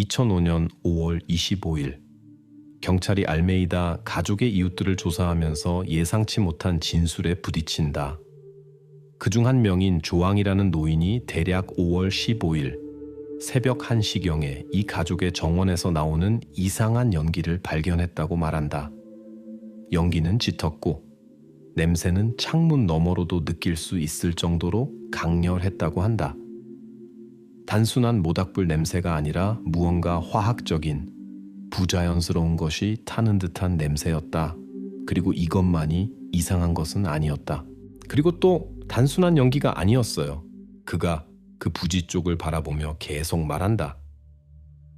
2005년 5월 25일 경찰이 알메이다 가족의 이웃들을 조사하면서 예상치 못한 진술에 부딪힌다. 그중 한 명인 조앙이라는 노인이 대략 5월 15일 새벽 1시경에 이 가족의 정원에서 나오는 이상한 연기를 발견했다고 말한다. 연기는 짙었고 냄새는 창문 너머로도 느낄 수 있을 정도로 강렬했다고 한다. 단순한 모닥불 냄새가 아니라 무언가 화학적인, 부자연스러운 것이 타는 듯한 냄새였다. 그리고 이것만이 이상한 것은 아니었다. 그리고 또 단순한 연기가 아니었어요. 그가 그 부지 쪽을 바라보며 계속 말한다.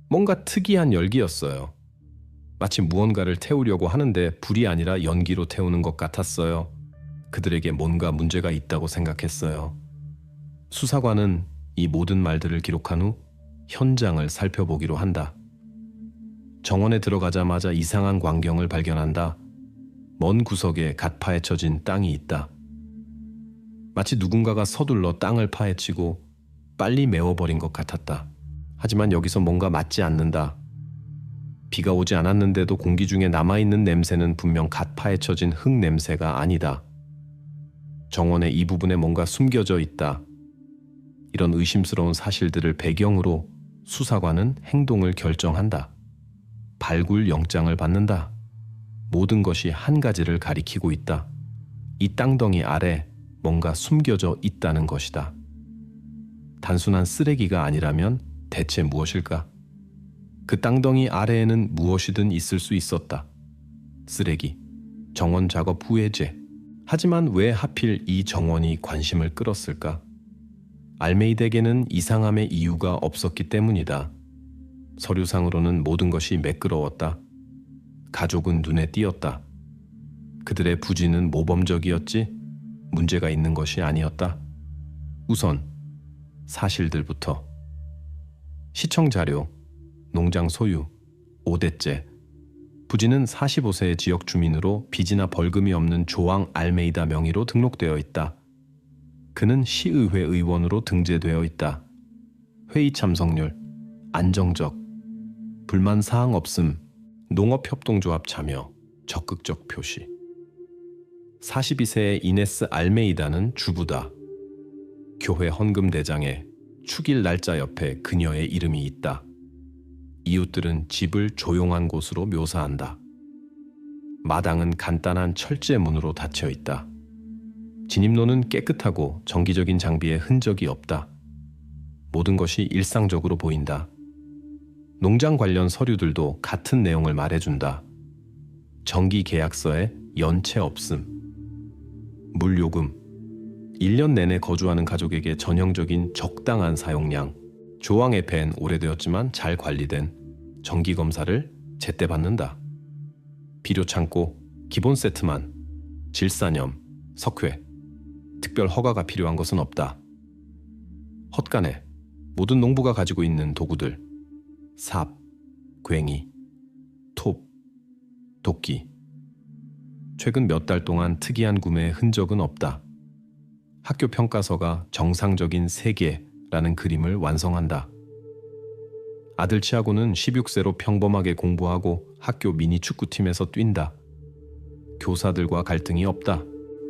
뭔가 특이한 열기였어요. 마치 무언가를 태우려고 하는데 불이 아니라 연기로 태우는 것 같았어요. 그들에게 뭔가 문제가 있다고 생각했어요. 수사관은 이 모든 말들을 기록한 후 현장을 살펴보기로 한다. 정원에 들어가자마자 이상한 광경을 발견한다. 먼 구석에 갓 파헤쳐진 땅이 있다. 마치 누군가가 서둘러 땅을 파헤치고 빨리 메워버린 것 같았다. 하지만 여기서 뭔가 맞지 않는다. 비가 오지 않았는데도 공기 중에 남아있는 냄새는 분명 갓 파헤쳐진 흙 냄새가 아니다. 정원의 이 부분에 뭔가 숨겨져 있다. 이런 의심스러운 사실들을 배경으로 수사관은 행동을 결정한다. 발굴 영장을 받는다. 모든 것이 한 가지를 가리키고 있다. 이 땅덩이 아래 뭔가 숨겨져 있다는 것이다. 단순한 쓰레기가 아니라면 대체 무엇일까? 그 땅덩이 아래에는 무엇이든 있을 수 있었다. 쓰레기, 정원 작업 후해제. 하지만 왜 하필 이 정원이 관심을 끌었을까? 알메이드에게는 이상함의 이유가 없었기 때문이다. 서류상으로는 모든 것이 매끄러웠다. 가족은 눈에 띄었다. 그들의 부지는 모범적이었지 문제가 있는 것이 아니었다. 우선 사실들부터. 시청 자료, 농장 소유, 5대째. 부지는 45세의 지역 주민으로 빚이나 벌금이 없는 조앙 알메이다 명의로 등록되어 있다. 그는 시의회 의원으로 등재되어 있다. 회의 참석률, 안정적, 불만 사항 없음, 농업협동조합 참여, 적극적 표시. 42세의 이네스 알메이다는 주부다. 교회 헌금대장에 축일 날짜 옆에 그녀의 이름이 있다. 이웃들은 집을 조용한 곳으로 묘사한다. 마당은 간단한 철제 문으로 닫혀 있다. 진입로는 깨끗하고 정기적인 장비에 흔적이 없다. 모든 것이 일상적으로 보인다. 농장 관련 서류들도 같은 내용을 말해준다. 정기 계약서에 연체 없음. 물요금. 1년 내내 거주하는 가족에게 전형적인 적당한 사용량. 조항의 밴 오래되었지만 잘 관리된 정기검사를 제때 받는다. 비료창고, 기본 세트만, 질산염, 석회, 특별 허가가 필요한 것은 없다. 헛간에 모든 농부가 가지고 있는 도구들, 삽, 괭이, 톱, 도끼. 최근 몇 달 동안 특이한 구매의 흔적은 없다. 학교 평가서가 정상적인 세계라는 그림을 완성한다. 아들 치아고는 16세로 평범하게 공부하고 학교 미니 축구팀에서 뛴다. 교사들과 갈등이 없다.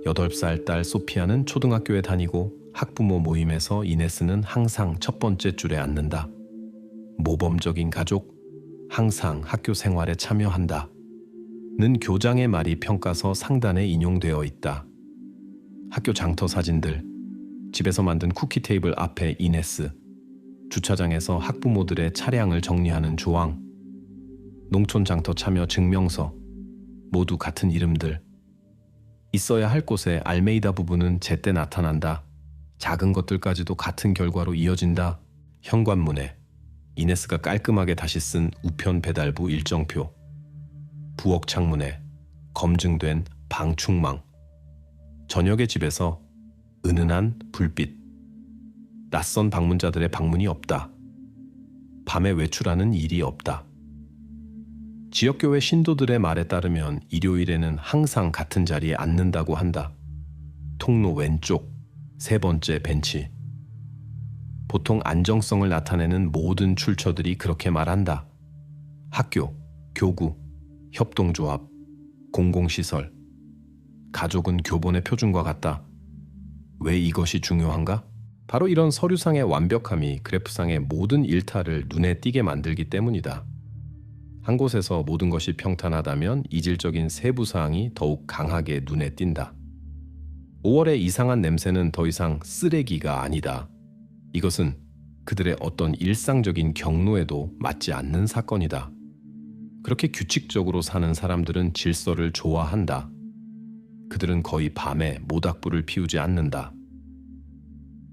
8살 딸 소피아는 초등학교에 다니고 학부모 모임에서 이네스는 항상 첫 번째 줄에 앉는다. 모범적인 가족, 항상 학교 생활에 참여한다. 는 교장의 말이 평가서 상단에 인용되어 있다. 학교 장터 사진들, 집에서 만든 쿠키 테이블 앞에 이네스, 주차장에서 학부모들의 차량을 정리하는 조항, 농촌 장터 참여 증명서, 모두 같은 이름들. 있어야 할 곳에 알메이다 부부는 제때 나타난다. 작은 것들까지도 같은 결과로 이어진다. 현관문에 이네스가 깔끔하게 다시 쓴 우편 배달부 일정표, 부엌 창문에 검증된 방충망, 저녁에 집에서 은은한 불빛, 낯선 방문자들의 방문이 없다. 밤에 외출하는 일이 없다. 지역교회 신도들의 말에 따르면 일요일에는 항상 같은 자리에 앉는다고 한다. 통로 왼쪽, 세 번째 벤치. 보통 안정성을 나타내는 모든 출처들이 그렇게 말한다. 학교, 교구, 협동조합, 공공시설, 가족은 교본의 표준과 같다. 왜 이것이 중요한가? 바로 이런 서류상의 완벽함이 그래프상의 모든 일탈을 눈에 띄게 만들기 때문이다. 한 곳에서 모든 것이 평탄하다면 이질적인 세부사항이 더욱 강하게 눈에 띈다. 5월의 이상한 냄새는 더 이상 쓰레기가 아니다. 이것은 그들의 어떤 일상적인 경로에도 맞지 않는 사건이다. 그렇게 규칙적으로 사는 사람들은 질서를 좋아한다. 그들은 거의 밤에 모닥불을 피우지 않는다.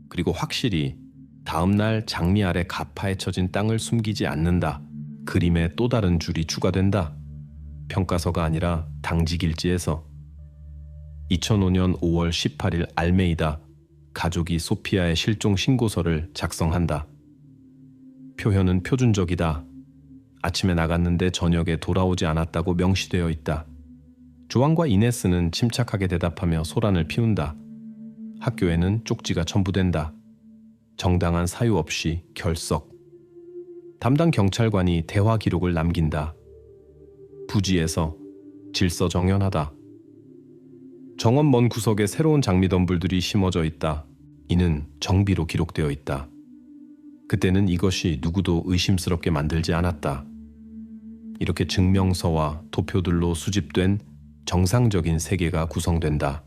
그리고 확실히 다음날 장미 아래 가파에 처진 땅을 숨기지 않는다. 그림에 또 다른 줄이 추가된다. 평가서가 아니라 당직일지에서 2005년 5월 18일 알메이다. 가족이 소피아의 실종 신고서를 작성한다. 표현은 표준적이다. 아침에 나갔는데 저녁에 돌아오지 않았다고 명시되어 있다. 조앙과 이네스는 침착하게 대답하며 소란을 피운다. 학교에는 쪽지가 첨부된다. 정당한 사유 없이 결석. 담당 경찰관이 대화 기록을 남긴다. 부지에서 질서 정연하다. 정원 먼 구석에 새로운 장미덤불들이 심어져 있다. 이는 정비로 기록되어 있다. 그때는 이것이 누구도 의심스럽게 만들지 않았다. 이렇게 증명서와 도표들로 수집된 정상적인 세계가 구성된다.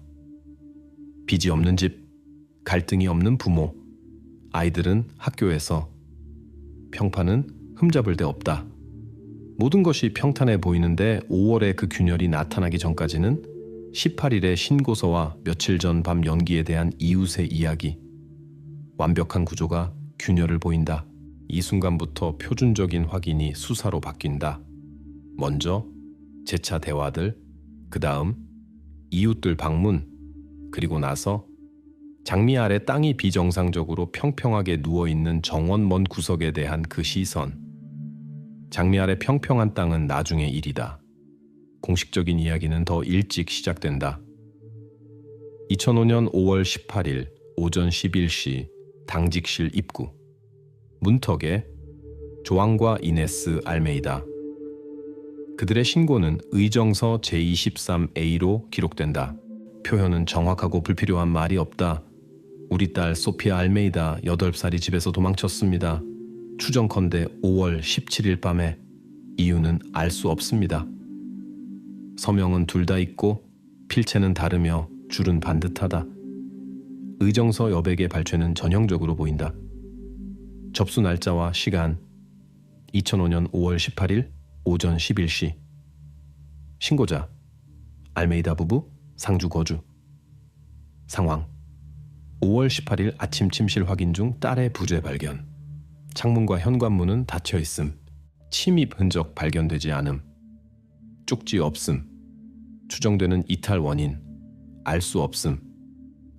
빚이 없는 집, 갈등이 없는 부모, 아이들은 학교에서, 평판은 흠잡을 데 없다. 모든 것이 평탄해 보이는데 5월에 그 균열이 나타나기 전까지는 18일의 신고서와 며칠 전 밤 연기에 대한 이웃의 이야기, 완벽한 구조가 균열을 보인다. 이 순간부터 표준적인 확인이 수사로 바뀐다. 먼저 재차 대화들, 그 다음 이웃들 방문, 그리고 나서 장미 아래 땅이 비정상적으로 평평하게 누워있는 정원 먼 구석에 대한 그 시선. 장미 아래 평평한 땅은 나중의 일이다. 공식적인 이야기는 더 일찍 시작된다. 2005년 5월 18일 오전 11시 당직실 입구. 문턱에 조앙과 이네스 알메이다. 그들의 신고는 의정서 제23A로 기록된다. 표현은 정확하고 불필요한 말이 없다. 우리 딸 소피아 알메이다 8살이 집에서 도망쳤습니다. 추정컨대 5월 17일 밤에. 이유는 알 수 없습니다. 서명은 둘 다 있고 필체는 다르며 줄은 반듯하다. 의정서 여백의 발췌는 전형적으로 보인다. 접수 날짜와 시간 2005년 5월 18일 오전 11시. 신고자 알메이다 부부 상주 거주. 상황 5월 18일 아침 침실 확인 중 딸의 부재 발견. 창문과 현관문은 닫혀 있음. 침입 흔적 발견되지 않음. 쪽지 없음. 추정되는 이탈 원인 알 수 없음.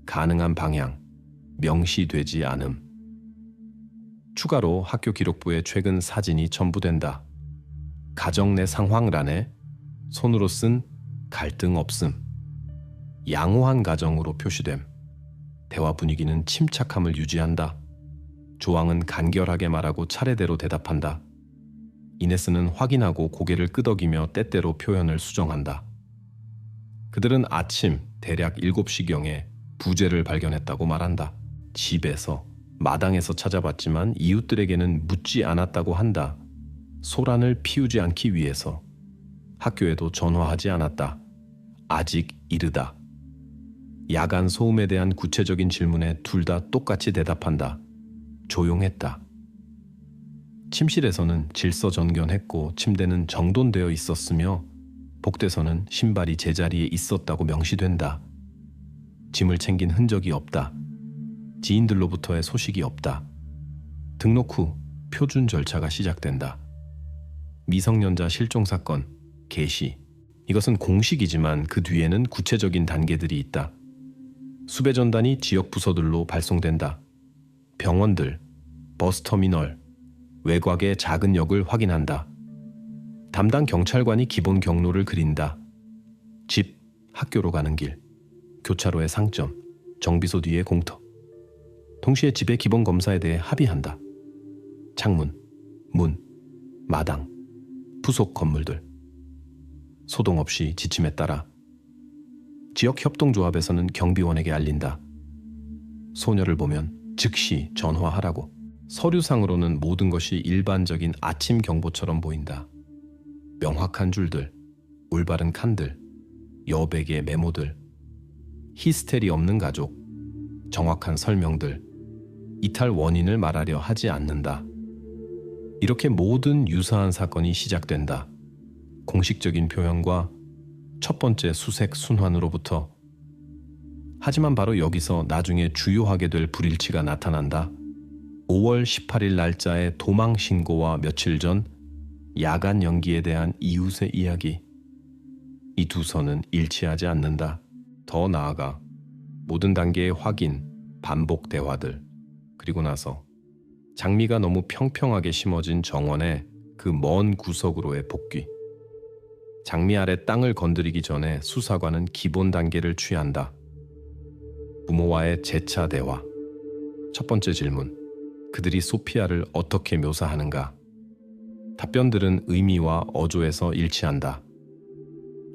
가능한 방향 명시되지 않음. 추가로 학교 기록부에 최근 사진이 첨부된다. 가정 내 상황란에 손으로 쓴 갈등 없음. 양호한 가정으로 표시됨. 대화 분위기는 침착함을 유지한다. 조앙은 간결하게 말하고 차례대로 대답한다. 이네스는 확인하고 고개를 끄덕이며 때때로 표현을 수정한다. 그들은 아침 대략 7시경에 부재를 발견했다고 말한다. 집에서, 마당에서 찾아봤지만 이웃들에게는 묻지 않았다고 한다. 소란을 피우지 않기 위해서. 학교에도 전화하지 않았다. 아직 이르다. 야간 소음에 대한 구체적인 질문에 둘 다 똑같이 대답한다. 조용했다. 침실에서는 질서 정견했고 침대는 정돈되어 있었으며 복대서는 신발이 제자리에 있었다고 명시된다. 짐을 챙긴 흔적이 없다. 지인들로부터의 소식이 없다. 등록 후 표준 절차가 시작된다. 미성년자 실종 사건, 게시. 이것은 공식이지만 그 뒤에는 구체적인 단계들이 있다. 수배 전단이 지역 부서들로 발송된다. 병원들, 버스터미널, 외곽의 작은 역을 확인한다. 담당 경찰관이 기본 경로를 그린다. 집, 학교로 가는 길, 교차로의 상점, 정비소 뒤의 공터. 동시에 집의 기본 검사에 대해 합의한다. 창문, 문, 마당, 부속 건물들. 소동 없이 지침에 따라. 지역 협동조합에서는 경비원에게 알린다. 소녀를 보면 즉시 전화하라고. 서류상으로는 모든 것이 일반적인 아침 경보처럼 보인다. 명확한 줄들, 올바른 칸들, 여백의 메모들, 히스테리 없는 가족, 정확한 설명들, 이탈 원인을 말하려 하지 않는다. 이렇게 모든 유사한 사건이 시작된다. 공식적인 표현과 첫 번째 수색 순환으로부터. 하지만 바로 여기서 나중에 주요하게 될 불일치가 나타난다. 5월 18일 날짜의 도망 신고와 며칠 전 야간 연기에 대한 이웃의 이야기. 이 두 선은 일치하지 않는다. 더 나아가 모든 단계의 확인, 반복 대화들, 그리고 나서 장미가 너무 평평하게 심어진 정원의 그 먼 구석으로의 복귀. 장미 아래 땅을 건드리기 전에 수사관은 기본 단계를 취한다. 부모와의 재차 대화. 첫 번째 질문. 그들이 소피아를 어떻게 묘사하는가? 답변들은 의미와 어조에서 일치한다.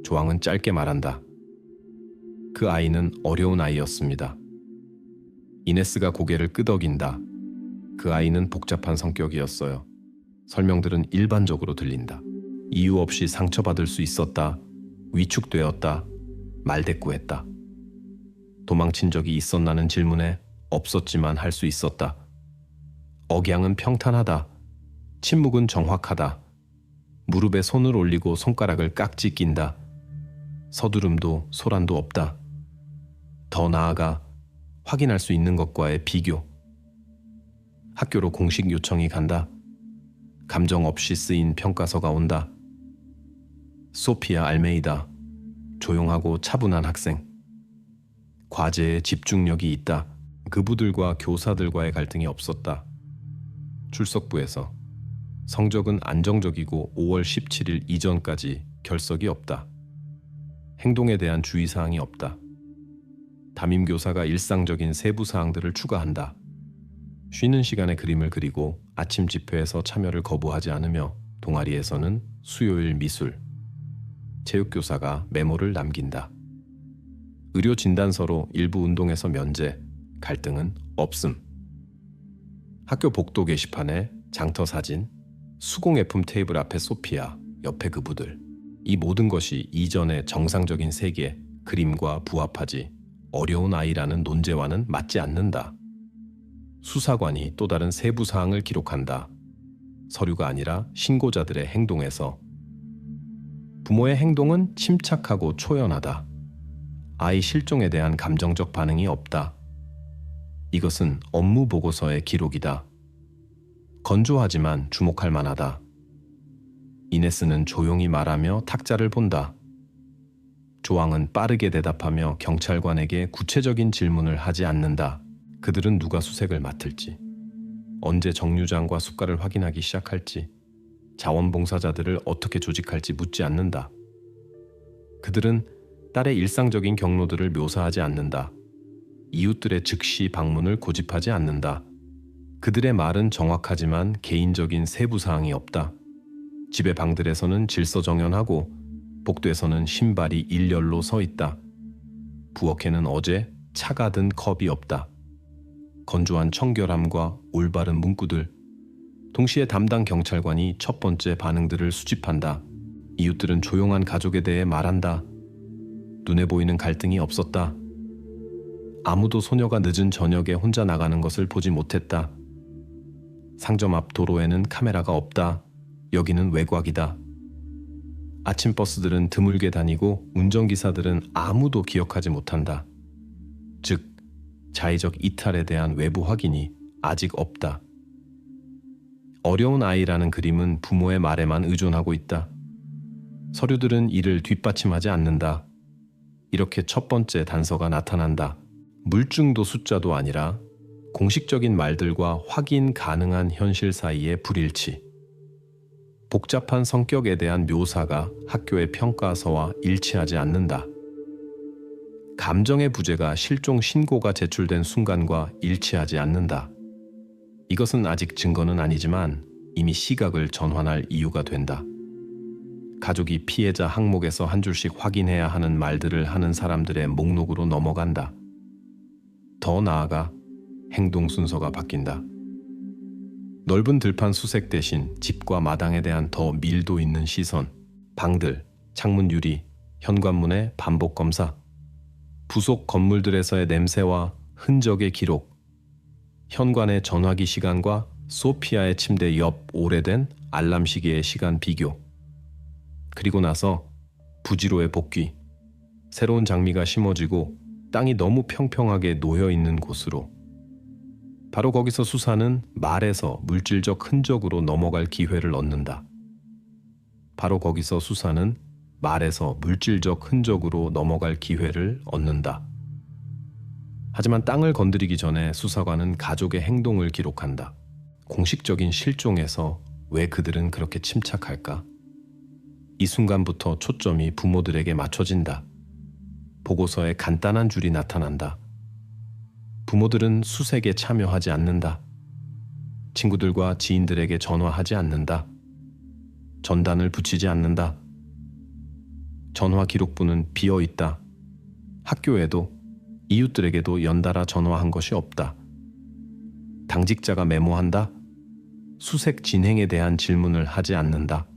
조항은 짧게 말한다. 그 아이는 어려운 아이였습니다. 이네스가 고개를 끄덕인다. 그 아이는 복잡한 성격이었어요. 설명들은 일반적으로 들린다. 이유 없이 상처받을 수 있었다. 위축되었다. 말대꾸했다. 도망친 적이 있었나는 질문에 없었지만 할 수 있었다. 억양은 평탄하다. 침묵은 정확하다. 무릎에 손을 올리고 손가락을 깍지 낀다. 서두름도 소란도 없다. 더 나아가 확인할 수 있는 것과의 비교. 학교로 공식 요청이 간다. 감정 없이 쓰인 평가서가 온다. 소피아 알메이다. 조용하고 차분한 학생. 과제에 집중력이 있다. 그부들과 교사들과의 갈등이 없었다. 출석부에서 성적은 안정적이고 5월 17일 이전까지 결석이 없다. 행동에 대한 주의사항이 없다. 담임교사가 일상적인 세부 사항들을 추가한다. 쉬는 시간에 그림을 그리고 아침 집회에서 참여를 거부하지 않으며 동아리에서는 수요일 미술. 체육교사가 메모를 남긴다. 의료 진단서로 일부 운동에서 면제, 갈등은 없음. 학교 복도 게시판에 장터 사진, 수공예품 테이블 앞에 소피아, 옆에 그부들. 이 모든 것이 이전의 정상적인 세계, 그림과 부합하지 어려운 아이라는 논제와는 맞지 않는다. 수사관이 또 다른 세부 사항을 기록한다. 서류가 아니라 신고자들의 행동에서. 부모의 행동은 침착하고 초연하다. 아이 실종에 대한 감정적 반응이 없다. 이것은 업무 보고서의 기록이다. 건조하지만 주목할 만하다. 이네스는 조용히 말하며 탁자를 본다. 조항은 빠르게 대답하며 경찰관에게 구체적인 질문을 하지 않는다. 그들은 누가 수색을 맡을지, 언제 정류장과 숫가를 확인하기 시작할지, 자원봉사자들을 어떻게 조직할지 묻지 않는다. 그들은 딸의 일상적인 경로들을 묘사하지 않는다. 이웃들의 즉시 방문을 고집하지 않는다. 그들의 말은 정확하지만 개인적인 세부사항이 없다. 집의 방들에서는 질서정연하고 복도에서는 신발이 일렬로 서 있다. 부엌에는 어제 차가 든 컵이 없다. 건조한 청결함과 올바른 문구들. 동시에 담당 경찰관이 첫 번째 반응들을 수집한다. 이웃들은 조용한 가족에 대해 말한다. 눈에 보이는 갈등이 없었다. 아무도 소녀가 늦은 저녁에 혼자 나가는 것을 보지 못했다. 상점 앞 도로에는 카메라가 없다. 여기는 외곽이다. 아침 버스들은 드물게 다니고 운전기사들은 아무도 기억하지 못한다. 즉, 자의적 이탈에 대한 외부 확인이 아직 없다. 어려운 아이라는 그림은 부모의 말에만 의존하고 있다. 서류들은 이를 뒷받침하지 않는다. 이렇게 첫 번째 단서가 나타난다. 물증도 숫자도 아니라 공식적인 말들과 확인 가능한 현실 사이의 불일치. 복잡한 성격에 대한 묘사가 학교의 평가서와 일치하지 않는다. 감정의 부재가 실종 신고가 제출된 순간과 일치하지 않는다. 이것은 아직 증거는 아니지만 이미 시각을 전환할 이유가 된다. 가족이 피해자 항목에서 한 줄씩 확인해야 하는 말들을 하는 사람들의 목록으로 넘어간다. 더 나아가 행동 순서가 바뀐다. 넓은 들판 수색 대신 집과 마당에 대한 더 밀도 있는 시선, 방들, 창문 유리, 현관문의 반복 검사, 부속 건물들에서의 냄새와 흔적의 기록, 현관의 전화기 시간과 소피아의 침대 옆 오래된 알람 시계의 시간 비교, 그리고 나서 부지로의 복귀, 새로운 장미가 심어지고 땅이 너무 평평하게 놓여 있는 곳으로. 바로 거기서 수사는 말에서 물질적 흔적으로 넘어갈 기회를 얻는다. 바로 거기서 수사는 말에서 물질적 흔적으로 넘어갈 기회를 얻는다. 하지만 땅을 건드리기 전에 수사관은 가족의 행동을 기록한다. 공식적인 실종에서 왜 그들은 그렇게 침착할까? 이 순간부터 초점이 부모들에게 맞춰진다. 보고서에 간단한 줄이 나타난다. 부모들은 수색에 참여하지 않는다. 친구들과 지인들에게 전화하지 않는다. 전단을 붙이지 않는다. 전화 기록부는 비어 있다. 학교에도 이웃들에게도 연달아 전화한 것이 없다. 당직자가 메모한다. 수색 진행에 대한 질문을 하지 않는다.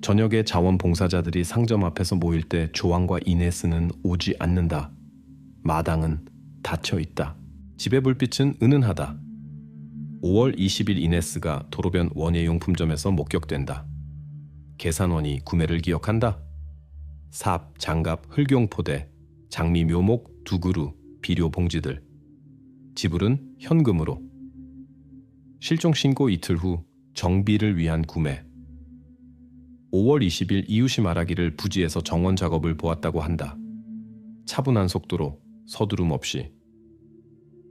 저녁에 자원봉사자들이 상점 앞에서 모일 때 조항과 이네스는 오지 않는다. 마당은 닫혀 있다. 집의 불빛은 은은하다. 5월 20일 이네스가 도로변 원예용품점에서 목격된다. 계산원이 구매를 기억한다. 삽, 장갑, 흑용포대, 장미 묘목, 두그루, 비료 봉지들. 지불은 현금으로. 실종 신고 이틀 후 정비를 위한 구매. 5월 20일 이웃이 말하기를 부지에서 정원 작업을 보았다고 한다. 차분한 속도로 서두름 없이.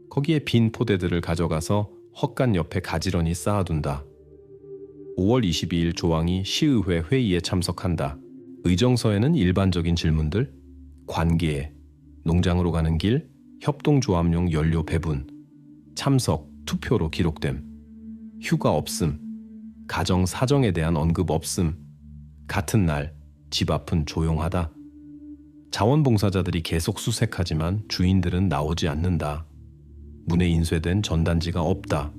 거기에 빈 포대들을 가져가서 헛간 옆에 가지런히 쌓아둔다. 5월 22일 조항이 시의회 회의에 참석한다. 의정서에는 일반적인 질문들, 관계에, 농장으로 가는 길, 협동조합용 연료 배분, 참석, 투표로 기록됨, 휴가 없음, 가정 사정에 대한 언급 없음, 같은 날, 집 앞은 조용하다. 자원봉사자들이 계속 수색하지만 주인들은 나오지 않는다. 문에 인쇄된 전단지가 없다.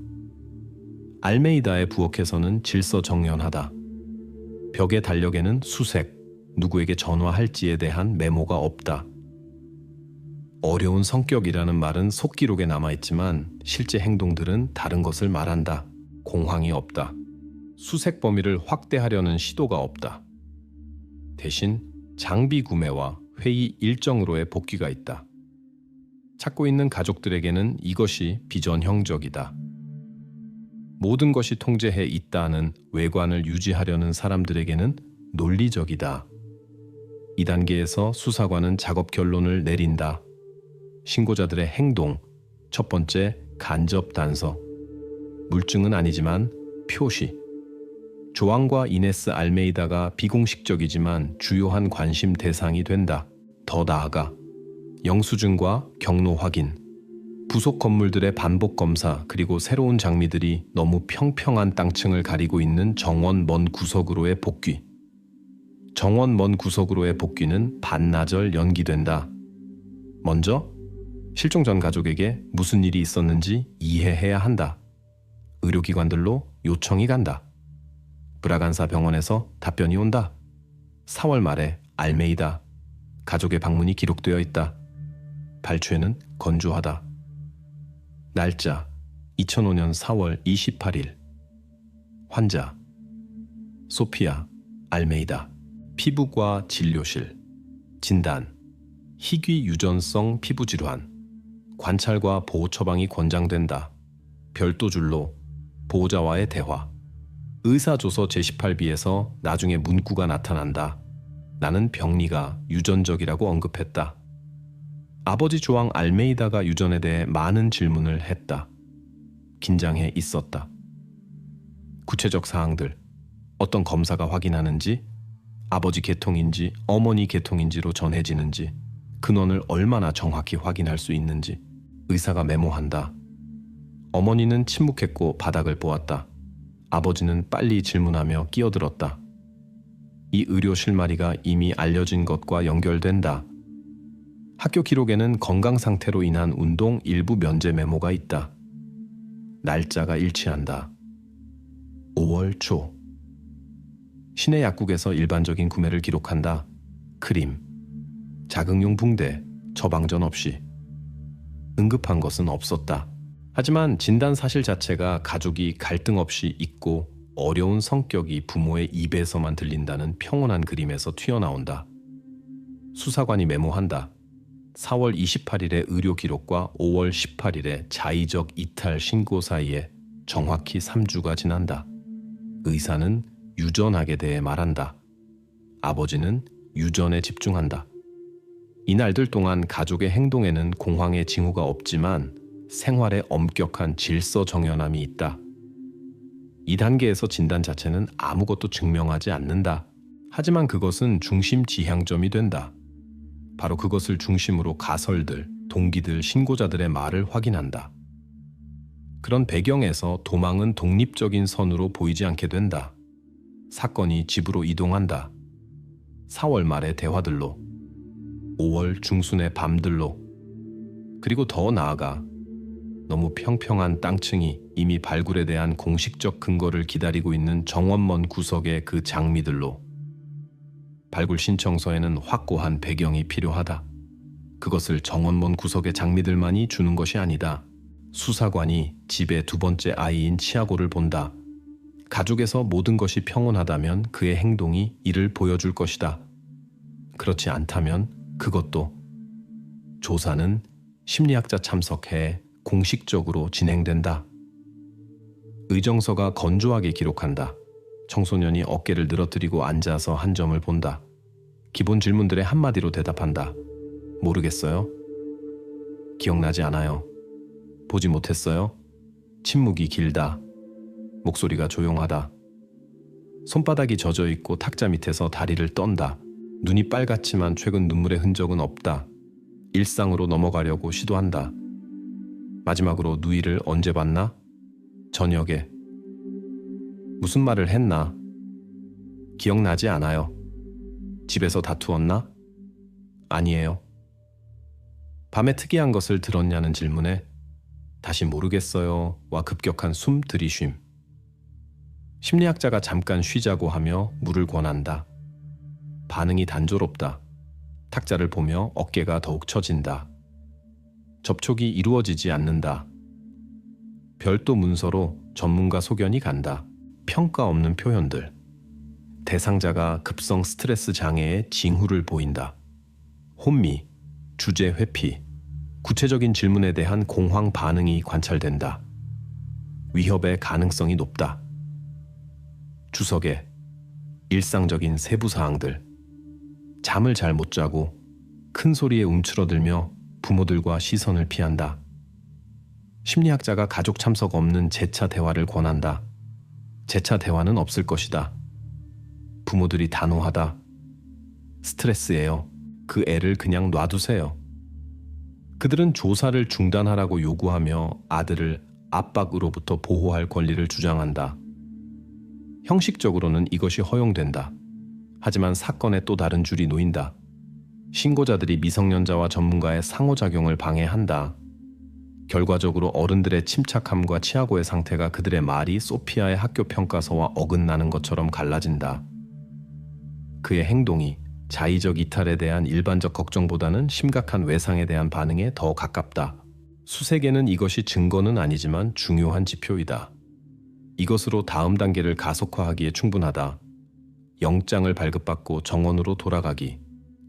알메이다의 부엌에서는 질서정연하다. 벽의 달력에는 수색, 누구에게 전화할지에 대한 메모가 없다. 어려운 성격이라는 말은 속기록에 남아있지만 실제 행동들은 다른 것을 말한다. 공황이 없다. 수색 범위를 확대하려는 시도가 없다. 대신 장비 구매와 회의 일정으로의 복귀가 있다. 찾고 있는 가족들에게는 이것이 비전형적이다. 모든 것이 통제해 있다는 외관을 유지하려는 사람들에게는 논리적이다. 이 단계에서 수사관은 작업 결론을 내린다. 신고자들의 행동, 첫 번째 간접 단서. 물증은 아니지만 표시. 조항과 이네스 알메이다가 비공식적이지만 주요한 관심 대상이 된다. 더 나아가 영수증과 경로 확인, 부속 건물들의 반복 검사, 그리고 새로운 장미들이 너무 평평한 땅층을 가리고 있는 정원 먼 구석으로의 복귀. 정원 먼 구석으로의 복귀는 반나절 연기된다. 먼저 실종 전 가족에게 무슨 일이 있었는지 이해해야 한다. 의료기관들로 요청이 간다. 브라간사 병원에서 답변이 온다. 4월 말에 알메이다. 가족의 방문이 기록되어 있다. 발췌는 건조하다. 날짜 2005년 4월 28일. 환자 소피아 알메이다. 피부과 진료실. 진단 희귀 유전성 피부질환. 관찰과 보호 처방이 권장된다. 별도줄로 보호자와의 대화. 의사조서 제18비에서 나중에 문구가 나타난다. 나는 병리가 유전적이라고 언급했다. 아버지 조항 알메이다가 유전에 대해 많은 질문을 했다. 긴장해 있었다. 구체적 사항들, 어떤 검사가 확인하는지, 아버지 계통인지 어머니 계통인지로 전해지는지, 근원을 얼마나 정확히 확인할 수 있는지. 의사가 메모한다. 어머니는 침묵했고 바닥을 보았다. 아버지는 빨리 질문하며 끼어들었다. 이 의료 실마리가 이미 알려진 것과 연결된다. 학교 기록에는 건강 상태로 인한 운동 일부 면제 메모가 있다. 날짜가 일치한다. 5월 초. 시내 약국에서 일반적인 구매를 기록한다. 크림, 자극용 붕대, 처방전 없이. 응급한 것은 없었다. 하지만 진단 사실 자체가 가족이 갈등 없이 있고 어려운 성격이 부모의 입에서만 들린다는 평온한 그림에서 튀어나온다. 수사관이 메모한다. 4월 28일의 의료 기록과 5월 18일의 자의적 이탈 신고 사이에 정확히 3주가 지난다. 의사는 유전학에 대해 말한다. 아버지는 유전에 집중한다. 이날들 동안 가족의 행동에는 공황의 징후가 없지만 생활에 엄격한 질서 정연함이 있다. 이 단계에서 진단 자체는 아무것도 증명하지 않는다. 하지만 그것은 중심 지향점이 된다. 바로 그것을 중심으로 가설들, 동기들, 신고자들의 말을 확인한다. 그런 배경에서 도망은 독립적인 선으로 보이지 않게 된다. 사건이 집으로 이동한다. 4월 말의 대화들로, 5월 중순의 밤들로, 그리고 더 나아가 너무 평평한 땅층이 이미 발굴에 대한 공식적 근거를 기다리고 있는 정원먼 구석의 그 장미들로. 발굴 신청서에는 확고한 배경이 필요하다. 그것을 정원먼 구석의 장미들만이 주는 것이 아니다. 수사관이 집의 두 번째 아이인 치아고를 본다. 가족에서 모든 것이 평온하다면 그의 행동이 이를 보여줄 것이다. 그렇지 않다면 그것도. 조사는 심리학자 참석해 공식적으로 진행된다. 의정서가 건조하게 기록한다. 청소년이 어깨를 늘어뜨리고 앉아서 한 점을 본다. 기본 질문들에 한마디로 대답한다. 모르겠어요. 기억나지 않아요. 보지 못했어요. 침묵이 길다. 목소리가 조용하다. 손바닥이 젖어 있고 탁자 밑에서 다리를 떤다. 눈이 빨갛지만 최근 눈물의 흔적은 없다. 일상으로 넘어가려고 시도한다. 마지막으로 누이를 언제 봤나? 저녁에. 무슨 말을 했나? 기억나지 않아요. 집에서 다투었나? 아니에요. 밤에 특이한 것을 들었냐는 질문에 다시 모르겠어요와 급격한 숨 들이쉼. 심리학자가 잠깐 쉬자고 하며 물을 권한다. 반응이 단조롭다. 탁자를 보며 어깨가 더욱 처진다. 접촉이 이루어지지 않는다. 별도 문서로 전문가 소견이 간다. 평가 없는 표현들. 대상자가 급성 스트레스 장애의 징후를 보인다. 혼미, 주제 회피, 구체적인 질문에 대한 공황 반응이 관찰된다. 위협의 가능성이 높다. 주석에 일상적인 세부 사항들. 잠을 잘 못 자고 큰 소리에 움츠러들며 부모들과 시선을 피한다. 심리학자가 가족 참석 없는 재차 대화를 권한다. 재차 대화는 없을 것이다. 부모들이 단호하다. 스트레스예요. 그 애를 그냥 놔두세요. 그들은 조사를 중단하라고 요구하며 아들을 압박으로부터 보호할 권리를 주장한다. 형식적으로는 이것이 허용된다. 하지만 사건에 또 다른 줄이 놓인다. 신고자들이 미성년자와 전문가의 상호작용을 방해한다. 결과적으로 어른들의 침착함과 치아고의 상태가 그들의 말이 소피아의 학교 평가서와 어긋나는 것처럼 갈라진다. 그의 행동이 자의적 이탈에 대한 일반적 걱정보다는 심각한 외상에 대한 반응에 더 가깝다. 수색에는 이것이 증거는 아니지만 중요한 지표이다. 이것으로 다음 단계를 가속화하기에 충분하다. 영장을 발급받고 정원으로 돌아가기.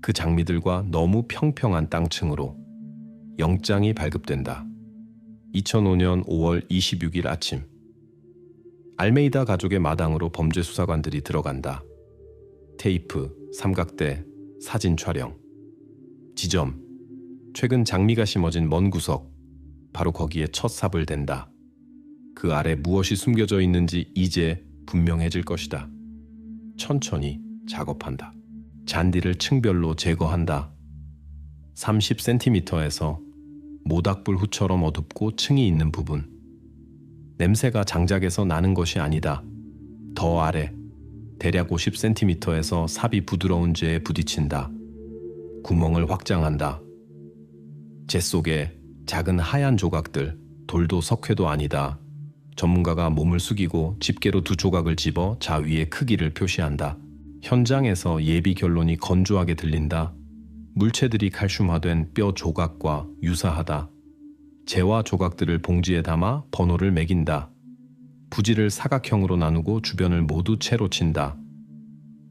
그 장미들과 너무 평평한 땅층으로. 영장이 발급된다. 2005년 5월 26일 아침. 알메이다 가족의 마당으로 범죄 수사관들이 들어간다. 테이프, 삼각대, 사진 촬영. 지점. 최근 장미가 심어진 먼 구석. 바로 거기에 첫 삽을 댄다. 그 아래 무엇이 숨겨져 있는지 이제 분명해질 것이다. 천천히 작업한다. 잔디를 층별로 제거한다. 30cm에서 모닥불 후처럼 어둡고 층이 있는 부분. 냄새가 장작에서 나는 것이 아니다. 더 아래, 대략 50cm에서 삽이 부드러운 재에 부딪힌다. 구멍을 확장한다. 재 속에 작은 하얀 조각들, 돌도 석회도 아니다. 전문가가 몸을 숙이고 집게로 두 조각을 집어 자 위의 크기를 표시한다. 현장에서 예비 결론이 건조하게 들린다. 물체들이 칼슘화된 뼈 조각과 유사하다. 재와 조각들을 봉지에 담아 번호를 매긴다. 부지를 사각형으로 나누고 주변을 모두 채로 친다.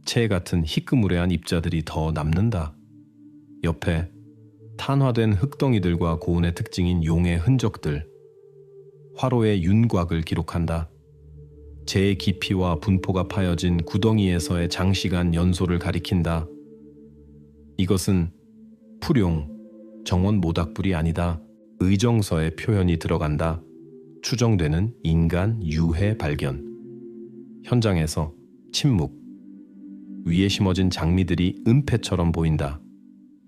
채 같은 희끄무레한 입자들이 더 남는다. 옆에 탄화된 흙덩이들과 고운의 특징인 용의 흔적들, 화로의 윤곽을 기록한다. 재의 깊이와 분포가 파여진 구덩이에서의 장시간 연소를 가리킨다. 이것은 풀용, 정원 모닥불이 아니다. 의정서의 표현이 들어간다. 추정되는 인간 유해 발견. 현장에서 침묵. 위에 심어진 장미들이 은폐처럼 보인다.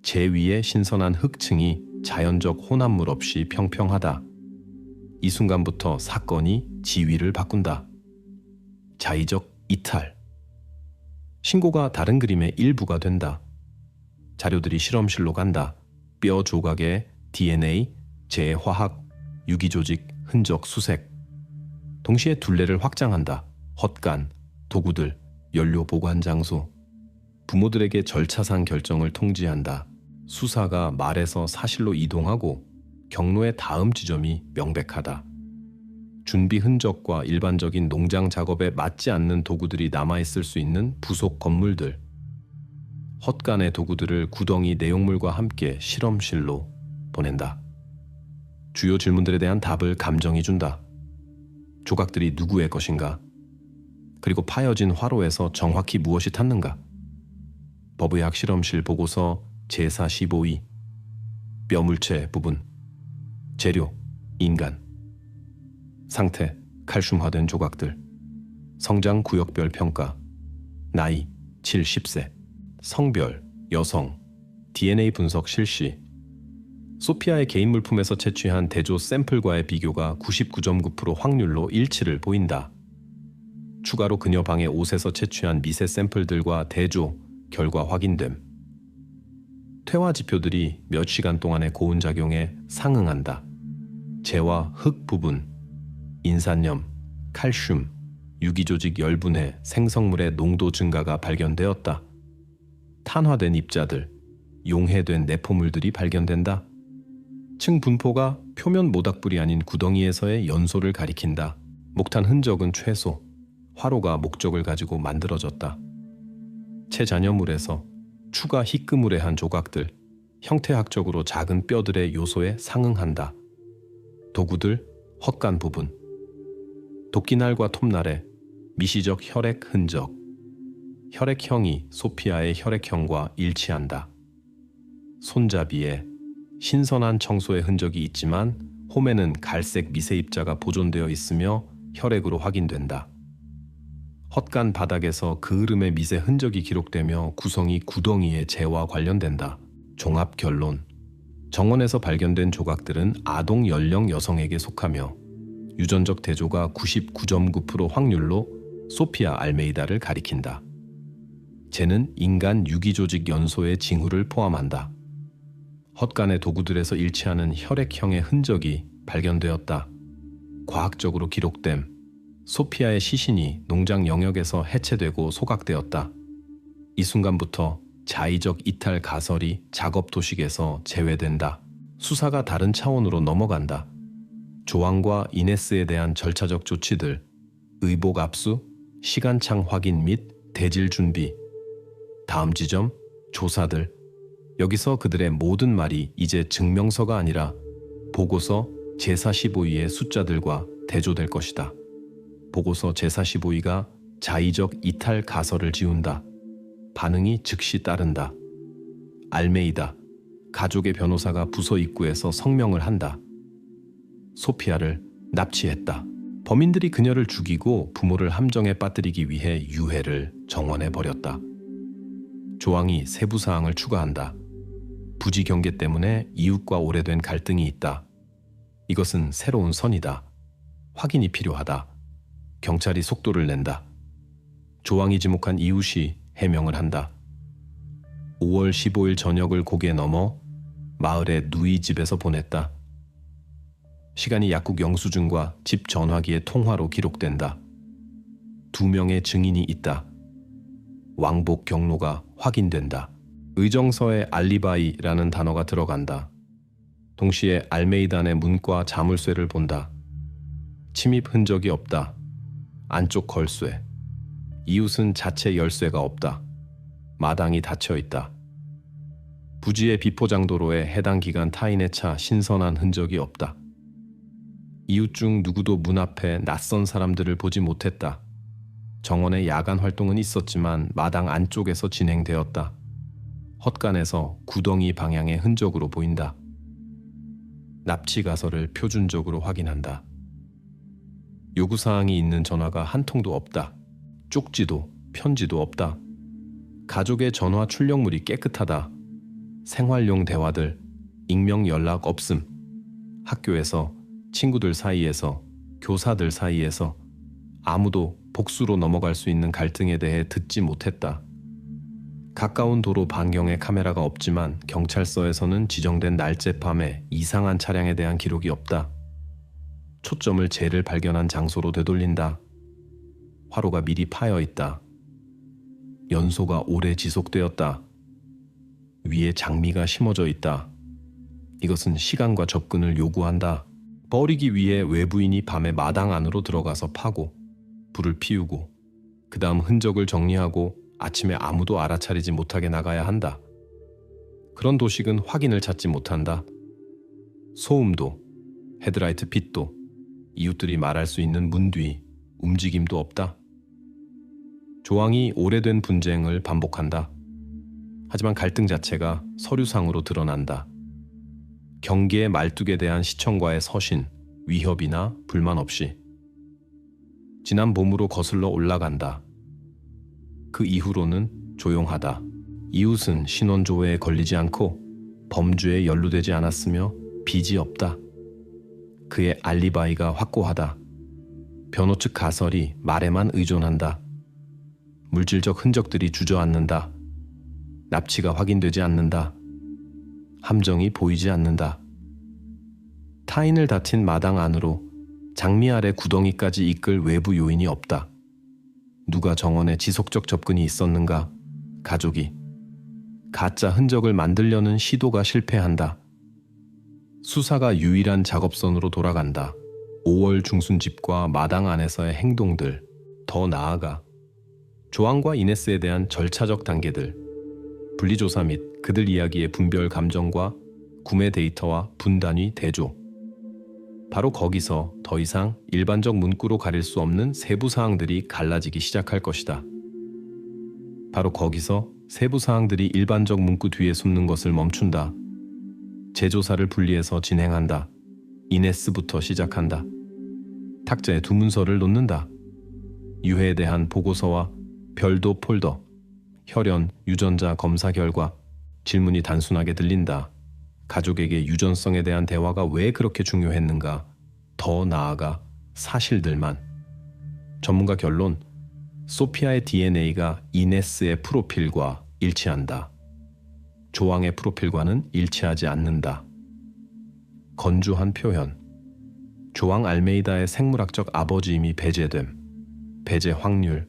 재 위의 신선한 흙층이 자연적 혼합물 없이 평평하다. 이 순간부터 사건이 지위를 바꾼다. 자의적 이탈. 신고가 다른 그림의 일부가 된다. 자료들이 실험실로 간다. 뼈 조각에 DNA, 재화학, 유기조직, 흔적 수색. 동시에 둘레를 확장한다. 헛간, 도구들, 연료 보관 장소. 부모들에게 절차상 결정을 통지한다. 수사가 말에서 사실로 이동하고 경로의 다음 지점이 명백하다. 준비 흔적과 일반적인 농장 작업에 맞지 않는 도구들이 남아있을 수 있는 부속 건물들. 헛간의 도구들을 구덩이 내용물과 함께 실험실로 보낸다. 주요 질문들에 대한 답을 감정이 준다. 조각들이 누구의 것인가? 그리고 파여진 화로에서 정확히 무엇이 탔는가? 법의학 실험실 보고서 제사 15위. 뼈물체 부분. 재료, 인간. 상태, 칼슘화된 조각들. 성장 구역별 평가. 나이, 7, 10세. 성별, 여성. DNA 분석 실시. 소피아의 개인 물품에서 채취한 대조 샘플과의 비교가 99.9% 확률로 일치를 보인다. 추가로 그녀 방의 옷에서 채취한 미세 샘플들과 대조, 결과 확인됨. 퇴화 지표들이 몇 시간 동안의 고온작용에 상응한다. 재와 흙 부분, 인산염, 칼슘, 유기조직 열분해, 생성물의 농도 증가가 발견되었다. 탄화된 입자들, 용해된 내포물들이 발견된다. 층 분포가 표면 모닥불이 아닌 구덩이에서의 연소를 가리킨다. 목탄 흔적은 최소, 화로가 목적을 가지고 만들어졌다. 채잔여물에서 추가 희끄무레한 조각들, 형태학적으로 작은 뼈들의 요소에 상응한다. 도구들, 헛간 부분. 도끼날과 톱날에 미시적 혈액 흔적. 혈액형이 소피아의 혈액형과 일치한다. 손잡이에 신선한 청소의 흔적이 있지만 홈에는 갈색 미세 입자가 보존되어 있으며 혈액으로 확인된다. 헛간 바닥에서 그을음의 미세 흔적이 기록되며 구성이 구덩이의 재와 관련된다. 종합 결론. 정원에서 발견된 조각들은 아동 연령 여성에게 속하며 유전적 대조가 99.9% 확률로 소피아 알메이다를 가리킨다. 재는 인간 유기조직 연소의 징후를 포함한다. 헛간의 도구들에서 일치하는 혈액형의 흔적이 발견되었다. 과학적으로 기록됨. 소피아의 시신이 농장 영역에서 해체되고 소각되었다. 이 순간부터 자의적 이탈 가설이 작업 도식에서 제외된다. 수사가 다른 차원으로 넘어간다. 조항과 이네스에 대한 절차적 조치들, 의복 압수, 시간창 확인 및 대질 준비. 다음 지점, 조사들. 여기서 그들의 모든 말이 이제 증명서가 아니라 보고서 제사 15위의 숫자들과 대조될 것이다. 보고서 제사 15위가 자의적 이탈 가설을 지운다. 반응이 즉시 따른다. 알메이다. 가족의 변호사가 부서 입구에서 성명을 한다. 소피아를 납치했다. 범인들이 그녀를 죽이고 부모를 함정에 빠뜨리기 위해 유해를 정원해 버렸다. 조항이 세부 사항을 추가한다. 부지 경계 때문에 이웃과 오래된 갈등이 있다. 이것은 새로운 선이다. 확인이 필요하다. 경찰이 속도를 낸다. 조항이 지목한 이웃이 해명을 한다. 5월 15일 저녁을 고개 넘어 마을의 누이 집에서 보냈다. 시간이 약국 영수증과 집 전화기의 통화로 기록된다. 2명의 증인이 있다. 왕복 경로가 확인된다. 의정서에 알리바이라는 단어가 들어간다. 동시에 알메이단의 문과 자물쇠를 본다. 침입 흔적이 없다. 안쪽 걸쇠. 이웃은 자체 열쇠가 없다. 마당이 닫혀 있다. 부지의 비포장도로에 해당 기간 타인의 차 신선한 흔적이 없다. 이웃 중 누구도 문 앞에 낯선 사람들을 보지 못했다. 정원의 야간 활동은 있었지만 마당 안쪽에서 진행되었다. 헛간에서 구덩이 방향의 흔적으로 보인다. 납치 가설을 표준적으로 확인한다. 요구사항이 있는 전화가 한 통도 없다. 쪽지도 편지도 없다. 가족의 전화 출력물이 깨끗하다. 생활용 대화들, 익명 연락 없음. 학교에서, 친구들 사이에서, 교사들 사이에서 아무도 복수로 넘어갈 수 있는 갈등에 대해 듣지 못했다. 가까운 도로 반경에 카메라가 없지만 경찰서에서는 지정된 날짜 밤에 이상한 차량에 대한 기록이 없다. 초점을 죄를 발견한 장소로 되돌린다. 화로가 미리 파여 있다. 연소가 오래 지속되었다. 위에 장미가 심어져 있다. 이것은 시간과 접근을 요구한다. 버리기 위해 외부인이 밤에 마당 안으로 들어가서 파고 불을 피우고 그 다음 흔적을 정리하고 아침에 아무도 알아차리지 못하게 나가야 한다. 그런 도식은 확인을 찾지 못한다. 소음도, 헤드라이트 빛도, 이웃들이 말할 수 있는 문 뒤 움직임도 없다. 조항이 오래된 분쟁을 반복한다. 하지만 갈등 자체가 서류상으로 드러난다. 경계의 말뚝에 대한 시청과의 서신, 위협이나 불만 없이 지난 봄으로 거슬러 올라간다. 그 이후로는 조용하다. 이웃은 신원조회에 걸리지 않고 범죄에 연루되지 않았으며 빚이 없다. 그의 알리바이가 확고하다. 변호 측 가설이 말에만 의존한다. 물질적 흔적들이 주저앉는다. 납치가 확인되지 않는다. 함정이 보이지 않는다. 타인을 다친 마당 안으로 장미 아래 구덩이까지 이끌 외부 요인이 없다. 누가 정원에 지속적 접근이 있었는가? 가족이. 가짜 흔적을 만들려는 시도가 실패한다. 수사가 유일한 작업선으로 돌아간다. 5월 중순집과 마당 안에서의 행동들, 더 나아가 조항과 이네스에 대한 절차적 단계들, 분리조사 및 그들 이야기의 분별 감정과 구매 데이터와 분단위 대조. 바로 거기서 더 이상 일반적 문구로 가릴 수 없는 세부 사항들이 갈라지기 시작할 것이다. 바로 거기서 세부 사항들이 일반적 문구 뒤에 숨는 것을 멈춘다. 재조사를 분리해서 진행한다. 이네스부터 시작한다. 탁자에 두 문서를 놓는다. 유해에 대한 보고서와 별도 폴더, 혈연, 유전자 검사 결과. 질문이 단순하게 들린다. 가족에게 유전성에 대한 대화가 왜 그렇게 중요했는가? 더 나아가 사실들만. 전문가 결론, 소피아의 DNA가 이네스의 프로필과 일치한다. 조항의 프로필과는 일치하지 않는다. 건조한 표현, 조항 알메이다의 생물학적 아버지임이 배제됨. 배제 확률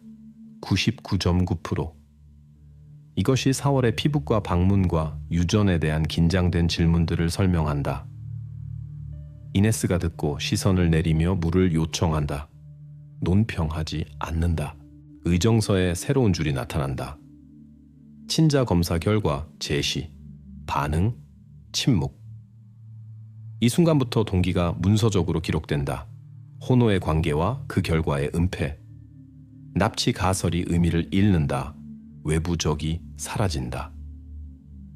99.9%. 이것이 4월의 피부과 방문과 유전에 대한 긴장된 질문들을 설명한다. 이네스가 듣고 시선을 내리며 물을 요청한다. 논평하지 않는다. 의정서에 새로운 줄이 나타난다. 친자 검사 결과 제시, 반응, 침묵. 이 순간부터 동기가 문서적으로 기록된다. 호노의 관계와 그 결과의 은폐. 납치 가설이 의미를 잃는다. 외부적이 사라진다.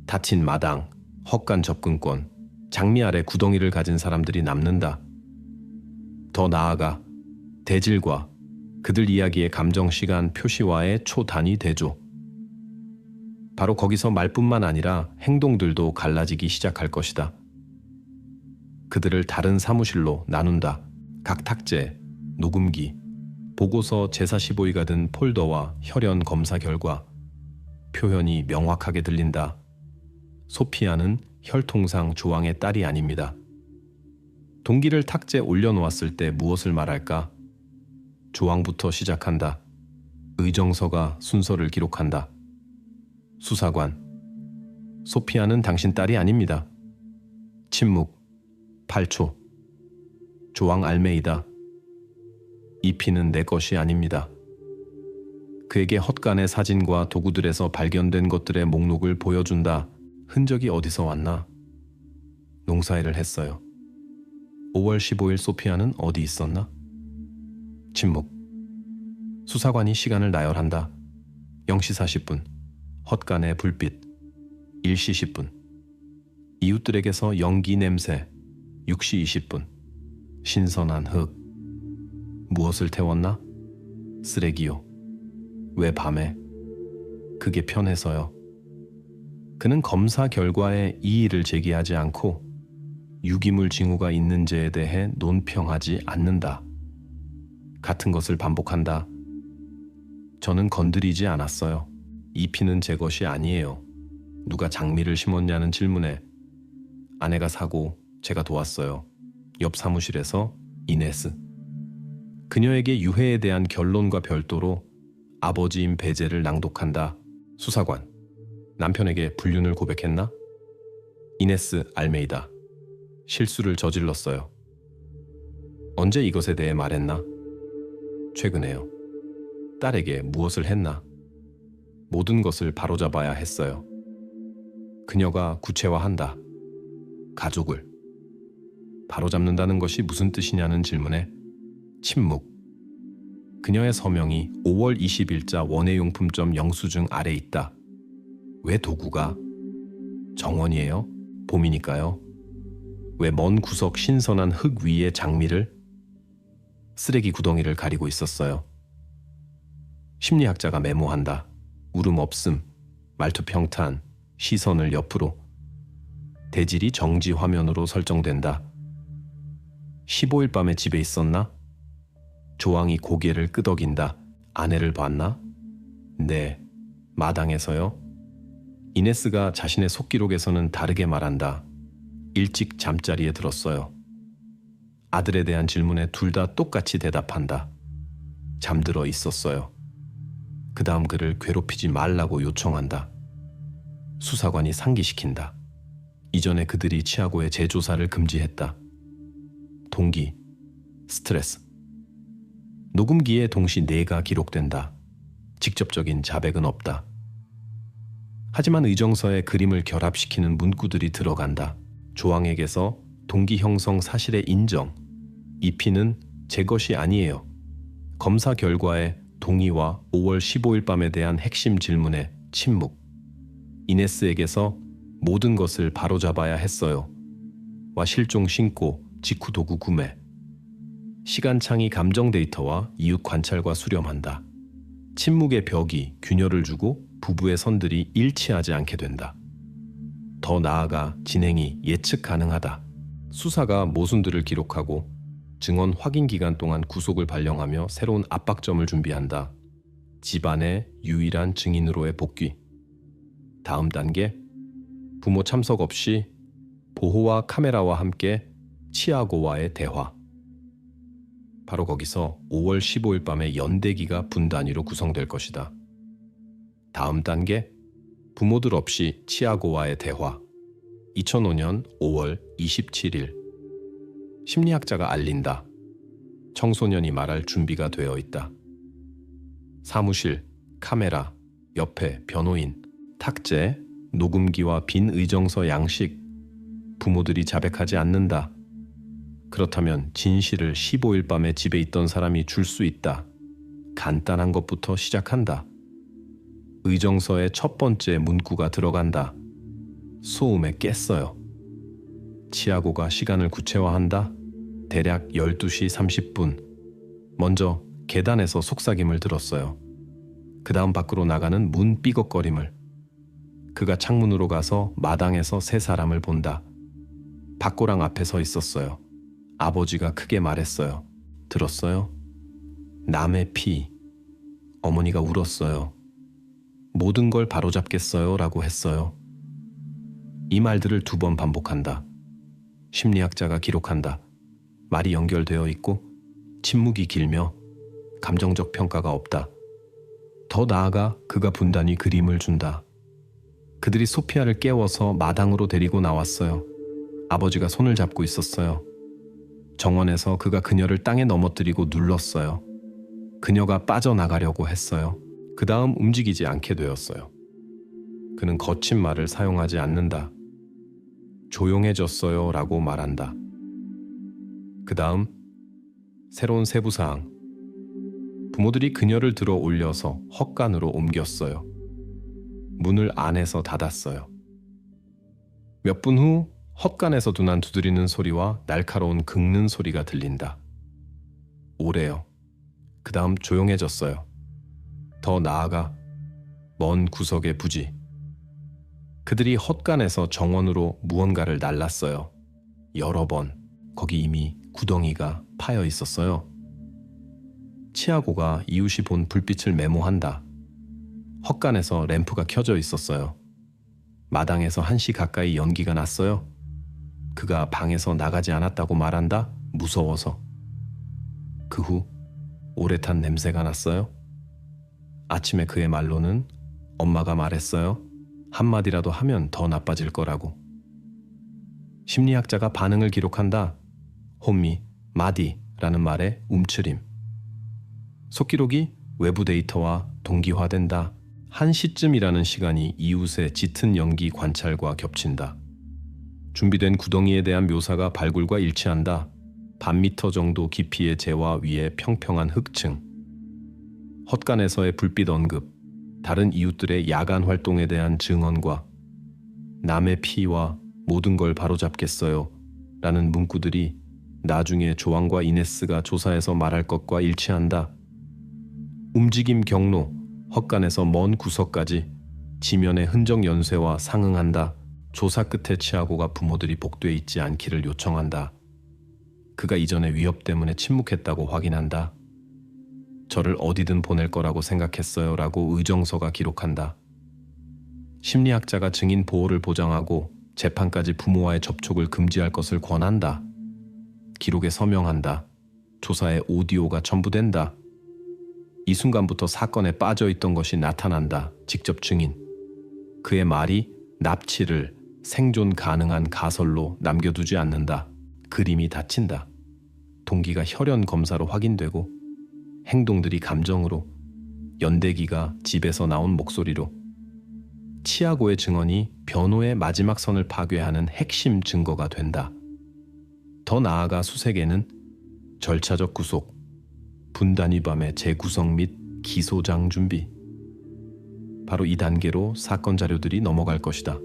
닫힌 마당, 헛간 접근권, 장미 아래 구덩이를 가진 사람들이 남는다. 더 나아가 대질과 그들 이야기의 감정시간 표시와의 초단위 대조. 바로 거기서 말뿐만 아니라 행동들도 갈라지기 시작할 것이다. 그들을 다른 사무실로 나눈다. 각 탁재, 녹음기, 보고서 제사 15위가 든 폴더와 혈연 검사 결과, 표현이 명확하게 들린다. 소피아는 혈통상 조왕의 딸이 아닙니다. 동기를 탁재에 올려놓았을 때 무엇을 말할까? 조왕부터 시작한다. 의정서가 순서를 기록한다. 수사관, 소피아는 당신 딸이 아닙니다. 침묵, 8초. 조왕 알메이다. 이 피는 내 것이 아닙니다. 그에게 헛간의 사진과 도구들에서 발견된 것들의 목록을 보여준다. 흔적이 어디서 왔나? 농사일을 했어요. 5월 15일 소피아는 어디 있었나? 침묵. 수사관이 시간을 나열한다. 0시 40분. 헛간의 불빛. 1시 10분. 이웃들에게서 연기 냄새. 6시 20분. 신선한 흙. 무엇을 태웠나? 쓰레기요. 왜 밤에? 그게 편해서요. 그는 검사 결과에 이의를 제기하지 않고 유기물 징후가 있는지에 대해 논평하지 않는다. 같은 것을 반복한다. 저는 건드리지 않았어요. 이 피는 제 것이 아니에요. 누가 장미를 심었냐는 질문에 아내가 사고 제가 도왔어요. 옆 사무실에서 이네스. 그녀에게 유해에 대한 결론과 별도로 아버지인 배제를 낭독한다. 수사관. 남편에게 불륜을 고백했나? 이네스 알메이다. 실수를 저질렀어요. 언제 이것에 대해 말했나? 최근에요. 딸에게 무엇을 했나? 모든 것을 바로잡아야 했어요. 그녀가 구체화한다. 가족을. 바로잡는다는 것이 무슨 뜻이냐는 질문에 침묵. 그녀의 서명이 5월 20일자 원예용품점 영수증 아래 있다. 왜 도구가? 정원이에요? 봄이니까요. 왜 먼 구석 신선한 흙 위에 장미를? 쓰레기 구덩이를 가리고 있었어요. 심리학자가 메모한다. 울음 없음, 말투 평탄, 시선을 옆으로. 대질이 정지 화면으로 설정된다. 15일 밤에 집에 있었나? 조왕이 고개를 끄덕인다. 아내를 봤나? 네, 마당에서요. 이네스가 자신의 속기록에서는 다르게 말한다. 일찍 잠자리에 들었어요. 아들에 대한 질문에 둘 다 똑같이 대답한다. 잠들어 있었어요. 그 다음 그를 괴롭히지 말라고 요청한다. 수사관이 상기시킨다. 이전에 그들이 치아고의 재조사를 금지했다. 동기, 스트레스. 녹음기에 동시 4가 기록된다. 직접적인 자백은 없다. 하지만 의정서에 그림을 결합시키는 문구들이 들어간다. 조왕에게서 동기 형성 사실의 인정. 이 피는 제 것이 아니에요. 검사 결과에 동의와 5월 15일 밤에 대한 핵심 질문에 침묵. 이네스에게서 모든 것을 바로잡아야 했어요. 와 실종 신고, 직후 도구 구매. 시간창이 감정 데이터와 이웃 관찰과 수렴한다. 침묵의 벽이 균열을 주고 부부의 선들이 일치하지 않게 된다. 더 나아가 진행이 예측 가능하다. 수사가 모순들을 기록하고 증언 확인 기간 동안 구속을 발령하며 새로운 압박점을 준비한다. 집안의 유일한 증인으로의 복귀. 다음 단계, 부모 참석 없이 보호와 카메라와 함께 치아고와의 대화. 바로 거기서 5월 15일 밤에 연대기가 분단위로 구성될 것이다. 다음 단계, 부모들 없이 치아고와의 대화. 2005년 5월 27일. 심리학자가 알린다. 청소년이 말할 준비가 되어 있다. 사무실, 카메라, 옆에 변호인, 탁재, 녹음기와 빈 의정서 양식. 부모들이 자백하지 않는다. 그렇다면 진실을 15일 밤에 집에 있던 사람이 줄 수 있다. 간단한 것부터 시작한다. 의정서의 첫 번째 문구가 들어간다. 소음에 깼어요. 치아고가 시간을 구체화한다. 대략 12시 30분. 먼저 계단에서 속삭임을 들었어요. 그 다음 밖으로 나가는 문 삐걱거림을. 그가 창문으로 가서 마당에서 세 사람을 본다. 박고랑 앞에 서 있었어요. 아버지가 크게 말했어요. 들었어요? 남의 피. 어머니가 울었어요. 모든 걸 바로잡겠어요 라고 했어요. 이 말들을 2번 반복한다. 심리학자가 기록한다. 말이 연결되어 있고 침묵이 길며 감정적 평가가 없다. 더 나아가 그가 분단위 그림을 준다. 그들이 소피아를 깨워서 마당으로 데리고 나왔어요. 아버지가 손을 잡고 있었어요. 정원에서 그가 그녀를 땅에 넘어뜨리고 눌렀어요. 그녀가 빠져나가려고 했어요. 그 다음 움직이지 않게 되었어요. 그는 거친 말을 사용하지 않는다. 조용해졌어요 라고 말한다. 그 다음 새로운 세부사항. 부모들이 그녀를 들어 올려서 헛간으로 옮겼어요. 문을 안에서 닫았어요. 몇 분 후 헛간에서 두난 두드리는 소리와 날카로운 긁는 소리가 들린다. 오래요. 그 다음 조용해졌어요. 더 나아가 먼 구석의 부지. 그들이 헛간에서 정원으로 무언가를 날랐어요. 여러 번. 거기 이미 구덩이가 파여 있었어요. 치아고가 이웃이 본 불빛을 메모한다. 헛간에서 램프가 켜져 있었어요. 마당에서 1시 가까이 연기가 났어요. 그가 방에서 나가지 않았다고 말한다. 무서워서. 그 후 오래 탄 냄새가 났어요. 아침에 그의 말로는 엄마가 말했어요. 한마디라도 하면 더 나빠질 거라고. 심리학자가 반응을 기록한다. 혼미, 마디라는 말의 움츠림. 속기록이 외부 데이터와 동기화된다. 1시쯤이라는 시간이 이웃의 짙은 연기 관찰과 겹친다. 준비된 구덩이에 대한 묘사가 발굴과 일치한다. 반미터 정도 깊이의 재와 위에 평평한 흙층. 헛간에서의 불빛 언급, 다른 이웃들의 야간 활동에 대한 증언과 남의 피와 모든 걸 바로잡겠어요 라는 문구들이 나중에 조항과 이네스가 조사해서 말할 것과 일치한다. 움직임 경로, 헛간에서 먼 구석까지 지면의 흔적 연쇄와 상응한다. 조사 끝에 치아고가 부모들이 복되어 있지 않기를 요청한다. 그가 이전에 위협 때문에 침묵했다고 확인한다. 저를 어디든 보낼 거라고 생각했어요 라고 의정서가 기록한다. 심리학자가 증인 보호를 보장하고 재판까지 부모와의 접촉을 금지할 것을 권한다. 기록에 서명한다. 조사에 오디오가 첨부된다. 이 순간부터 사건에 빠져있던 것이 나타난다. 직접 증인. 그의 말이 납치를 생존 가능한 가설로 남겨두지 않는다. 그림이 닫힌다. 동기가 혈연 검사로 확인되고 행동들이 감정으로, 연대기가 집에서 나온 목소리로. 치아고의 증언이 변호의 마지막 선을 파괴하는 핵심 증거가 된다. 더 나아가 수색에는 절차적 구속, 분단위 밤의 재구성 및 기소장 준비. 바로 이 단계로 사건 자료들이 넘어갈 것이다.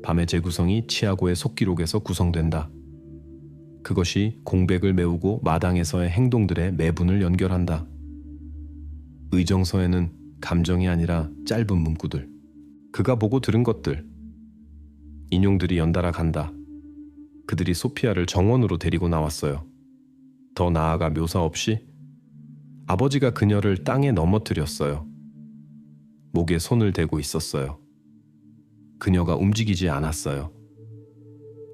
밤의 재구성이 치아고의 속기록에서 구성된다. 그것이 공백을 메우고 마당에서의 행동들의 매분을 연결한다. 의정서에는 감정이 아니라 짧은 문구들, 그가 보고 들은 것들, 인용들이 연달아 간다. 그들이 소피아를 정원으로 데리고 나왔어요. 더 나아가 묘사 없이 아버지가 그녀를 땅에 넘어뜨렸어요. 목에 손을 대고 있었어요. 그녀가 움직이지 않았어요.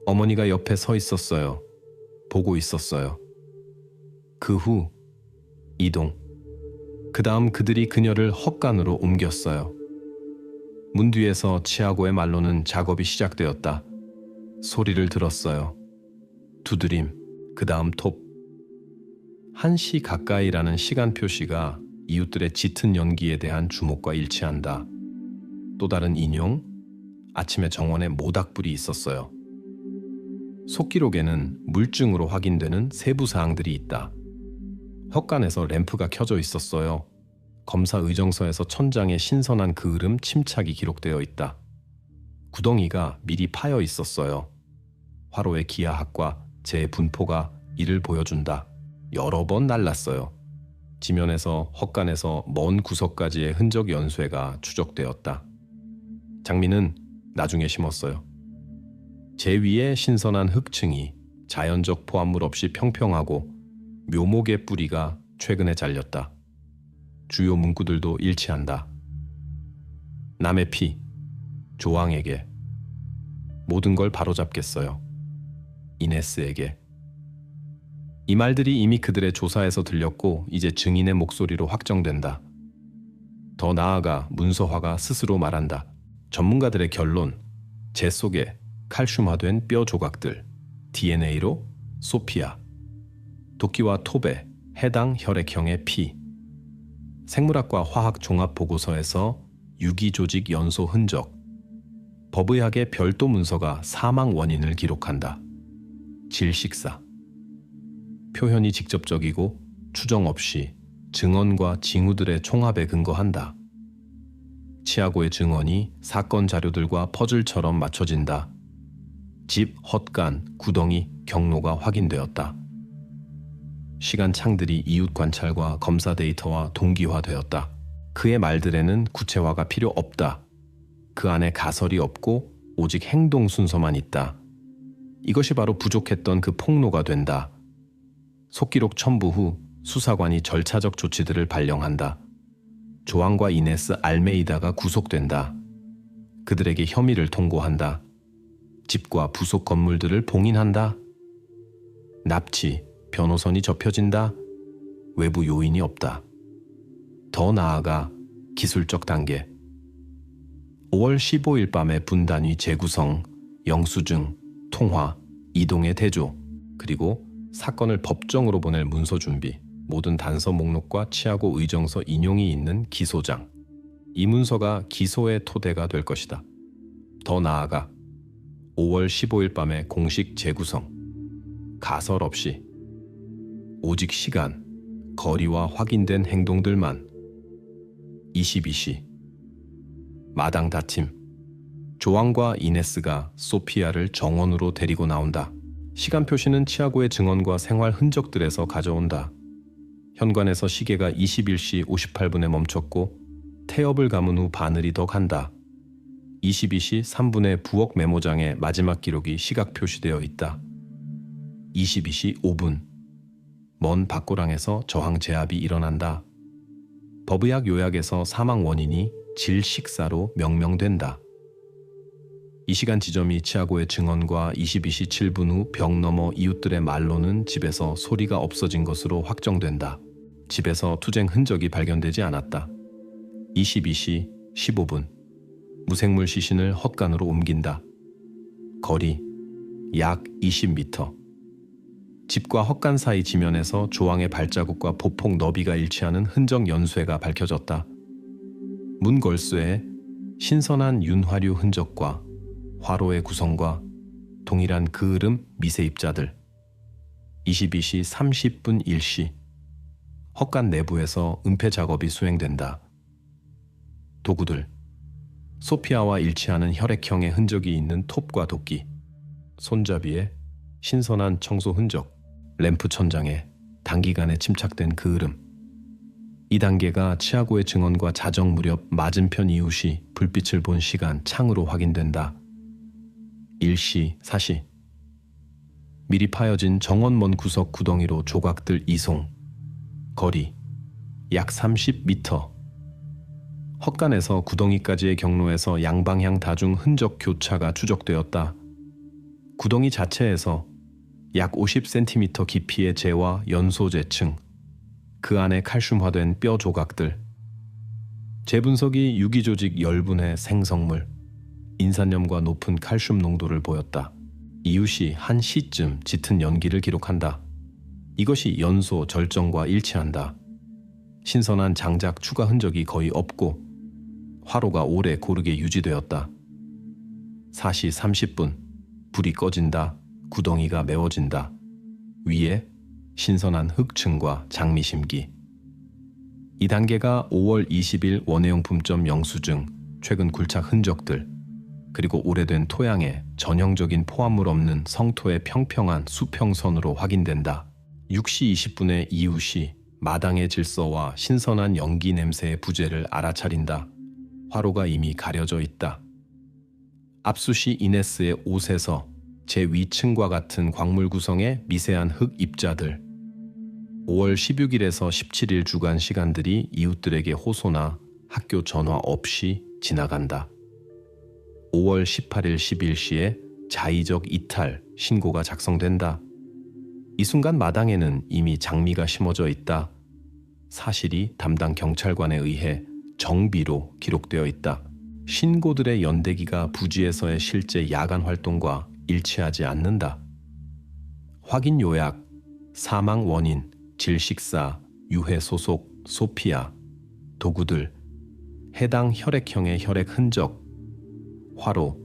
어머니가 옆에 서 있었어요. 보고 있었어요. 그 후 이동. 그 다음 그들이 그녀를 헛간으로 옮겼어요. 문 뒤에서 치아고의 말로는 작업이 시작되었다. 소리를 들었어요. 두드림, 그 다음 톱. 1시 가까이라는 시간 표시가 이웃들의 짙은 연기에 대한 주목과 일치한다. 또 다른 인용, 아침에 정원에 모닥불이 있었어요. 속기록에는 물증으로 확인되는 세부 사항들이 있다. 헛간에서 램프가 켜져 있었어요. 검사 의정서에서 천장에 신선한 그을음 침착이 기록되어 있다. 구덩이가 미리 파여 있었어요. 화로의 기하학과 재분포가 이를 보여준다. 여러 번 날랐어요. 지면에서 헛간에서 먼 구석까지의 흔적 연쇄가 추적되었다. 장미는 나중에 심었어요. 제 위에 신선한 흙층이 자연적 포함물 없이 평평하고 묘목의 뿌리가 최근에 잘렸다. 주요 문구들도 일치한다. 남의 피, 조왕에게. 모든 걸 바로잡겠어요. 이네스에게. 이 말들이 이미 그들의 조사에서 들렸고 이제 증인의 목소리로 확정된다. 더 나아가 문서화가 스스로 말한다. 전문가들의 결론, 재 속에 칼슘화된 뼈 조각들, DNA로 소피아, 도끼와 톱에 해당 혈액형의 피, 생물학과 화학 종합 보고서에서 유기조직 연소 흔적, 법의학의 별도 문서가 사망 원인을 기록한다. 질식사. 표현이 직접적이고 추정 없이 증언과 징후들의 총합에 근거한다. 치아고의 증언이 사건 자료들과 퍼즐처럼 맞춰진다. 집, 헛간, 구덩이, 경로가 확인되었다. 시간 창들이 이웃 관찰과 검사 데이터와 동기화되었다. 그의 말들에는 구체화가 필요 없다. 그 안에 가설이 없고 오직 행동 순서만 있다. 이것이 바로 부족했던 그 폭로가 된다. 속기록 첨부 후 수사관이 절차적 조치들을 발령한다. 조앙과 이네스 알메이다가 구속된다. 그들에게 혐의를 통고한다. 집과 부속 건물들을 봉인한다. 납치, 변호선이 접혀진다. 외부 요인이 없다. 더 나아가 기술적 단계. 5월 15일 밤에 분단위 재구성, 영수증, 통화, 이동의 대조, 그리고 사건을 법정으로 보낼 문서 준비, 모든 단서 목록과 치하고 의정서 인용이 있는 기소장. 이 문서가 기소의 토대가 될 것이다. 더 나아가 5월 15일 밤에 공식 재구성, 가설 없이 오직 시간, 거리와 확인된 행동들만. 22시 마당 다짐. 조앙과 이네스가 소피아를 정원으로 데리고 나온다. 시간 표시는 치아고의 증언과 생활 흔적들에서 가져온다. 현관에서 시계가 21시 58분에 멈췄고 태엽을 감은 후 바늘이 더 간다. 22시 3분의 부엌 메모장에 마지막 기록이 시각 표시되어 있다. 22시 5분 먼 밭고랑에서 저항 제압이 일어난다. 법의학 요약에서 사망 원인이 질식사로 명명된다. 이 시간 지점이 치아고의 증언과 22시 7분 후 벽 너머 이웃들의 말로는 집에서 소리가 없어진 것으로 확정된다. 집에서 투쟁 흔적이 발견되지 않았다. 22시 15분 무생물 시신을 헛간으로 옮긴다. 거리 약 20m. 집과 헛간 사이 지면에서 조항의 발자국과 보폭 너비가 일치하는 흔적 연쇄가 밝혀졌다. 문 걸쇠에 신선한 윤화류 흔적과 화로의 구성과 동일한 그을음 미세 입자들. 22시 30분 일시 헛간 내부에서 은폐 작업이 수행된다. 도구들. 소피아와 일치하는 혈액형의 흔적이 있는 톱과 도끼. 손잡이에 신선한 청소 흔적. 램프 천장에 단기간에 침착된 그을음. 이 단계가 치아고의 증언과 자정 무렵 맞은편 이웃이 불빛을 본 시간 창으로 확인된다. 일시, 사시. 미리 파여진 정원 먼 구석 구덩이로 조각들 이송. 거리 약 30m. 헛간에서 구덩이까지의 경로에서 양방향 다중 흔적 교차가 추적되었다. 구덩이 자체에서 약 50cm 깊이의 재와 연소재층, 그 안에 칼슘화된 뼈 조각들. 재분석이 유기조직 열분의 생성물, 인산염과 높은 칼슘 농도를 보였다. 이웃이 한 시쯤 짙은 연기를 기록한다. 이것이 연소 절정과 일치한다. 신선한 장작 추가 흔적이 거의 없고 화로가 오래 고르게 유지되었다. 4시 30분 불이 꺼진다. 구덩이가 메워진다. 위에 신선한 흙층과 장미 심기. 이 단계가 5월 20일 원예용품점 영수증, 최근 굴착 흔적들, 그리고 오래된 토양에 전형적인 포함물 없는 성토의 평평한 수평선으로 확인된다. 6시 20분에 이웃이 마당의 질서와 신선한 연기 냄새의 부재를 알아차린다. 화로가 이미 가려져 있다. 압수시 이네스의 옷에서 제 위층과 같은 광물 구성의 미세한 흙 입자들. 5월 16일에서 17일 주간 시간들이 이웃들에게 호소나 학교 전화 없이 지나간다. 5월 18일 11시에 자의적 이탈 신고가 작성된다. 이 순간 마당에는 이미 장미가 심어져 있다. 사실이 담당 경찰관에 의해 정비로 기록되어 있다. 신고들의 연대기가 부지에서의 실제 야간 활동과 일치하지 않는다. 확인 요약, 사망 원인, 질식사, 유해 소속, 소피아, 도구들, 해당 혈액형의 혈액 흔적, 화로,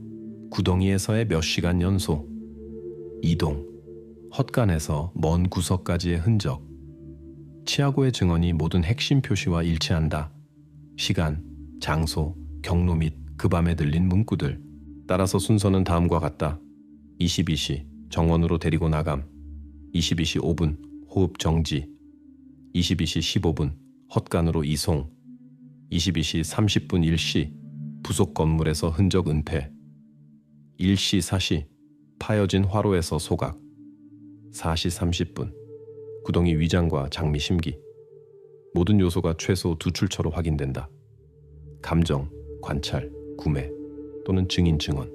구덩이에서의 몇 시간 연소, 이동, 헛간에서 먼 구석까지의 흔적, 치아고의 증언이 모든 핵심 표시와 일치한다. 시간, 장소, 경로 및 그 밤에 들린 문구들. 따라서 순서는 다음과 같다. 22시 정원으로 데리고 나감, 22시 5분 호흡 정지, 22시 15분 헛간으로 이송, 22시 30분 일시 부속 건물에서 흔적 은폐, 1시 4시 파여진 화로에서 소각, 4시 30분 구덩이 위장과 장미 심기. 모든 요소가 최소 두 출처로 확인된다. 감정, 관찰, 구매 또는 증인 증언.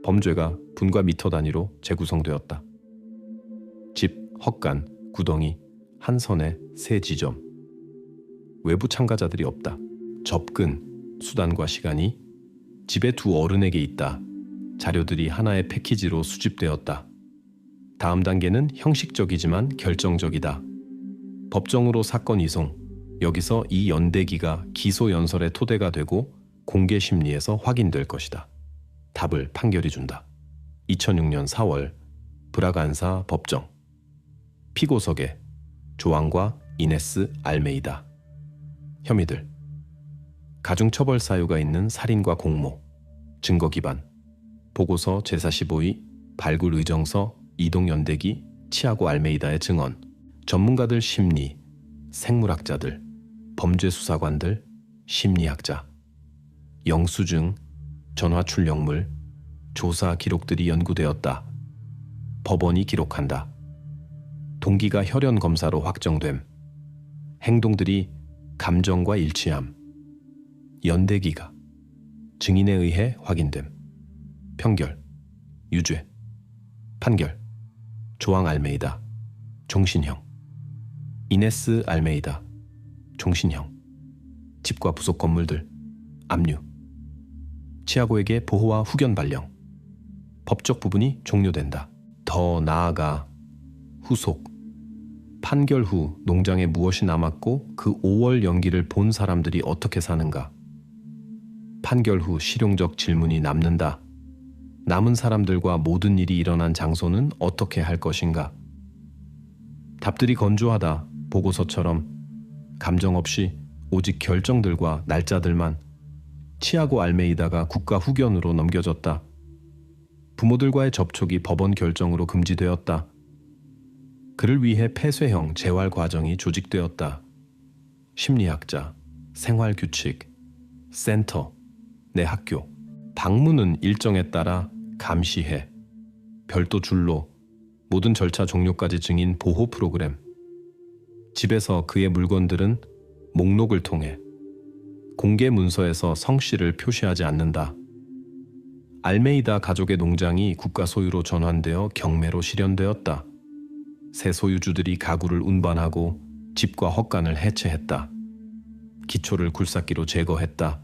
범죄가 분과 미터 단위로 재구성되었다. 집, 헛간, 구덩이, 한 선에 세 지점. 외부 참가자들이 없다. 접근, 수단과 시간이 집의 두 어른에게 있다. 자료들이 하나의 패키지로 수집되었다. 다음 단계는 형식적이지만 결정적이다. 법정으로 사건 이송. 여기서 이 연대기가 기소 연설의 토대가 되고 공개 심리에서 확인될 것이다. 답을 판결이 준다. 2006년 4월 브라간사 법정. 피고석에 조앙과 이네스 알메이다. 혐의들. 가중처벌 사유가 있는 살인과 공모, 증거 기반, 보고서 제45위, 발굴 의정서, 이동연대기, 치아고 알메이다의 증언, 전문가들 심리, 생물학자들, 범죄수사관들, 심리학자, 영수증, 전화 출력물, 조사 기록들이 연구되었다. 법원이 기록한다. 동기가 혈연 검사로 확정됨. 행동들이 감정과 일치함. 연대기가 증인에 의해 확인됨. 평결, 유죄, 판결. 조앙 알메이다, 종신형. 이네스 알메이다, 종신형. 집과 부속 건물들, 압류. 치아고에게 보호와 후견 발령. 법적 부분이 종료된다. 더 나아가 후속. 판결 후 농장에 무엇이 남았고 그 5월 연기를 본 사람들이 어떻게 사는가. 판결 후 실용적 질문이 남는다. 남은 사람들과 모든 일이 일어난 장소는 어떻게 할 것인가. 답들이 건조하다. 보고서처럼 감정 없이 오직 결정들과 날짜들만. 치아고 알메이다가 국가 후견으로 넘겨졌다. 부모들과의 접촉이 법원 결정으로 금지되었다. 그를 위해 폐쇄형 재활 과정이 조직되었다. 심리학자, 생활규칙, 센터, 내 학교, 방문은 일정에 따라 감시해. 별도 줄로 모든 절차 종료까지 증인 보호 프로그램. 집에서 그의 물건들은 목록을 통해 공개 문서에서 성씨를 표시하지 않는다. 알메이다 가족의 농장이 국가 소유로 전환되어 경매로 실현되었다. 새 소유주들이 가구를 운반하고 집과 헛간을 해체했다. 기초를 굴삭기로 제거했다.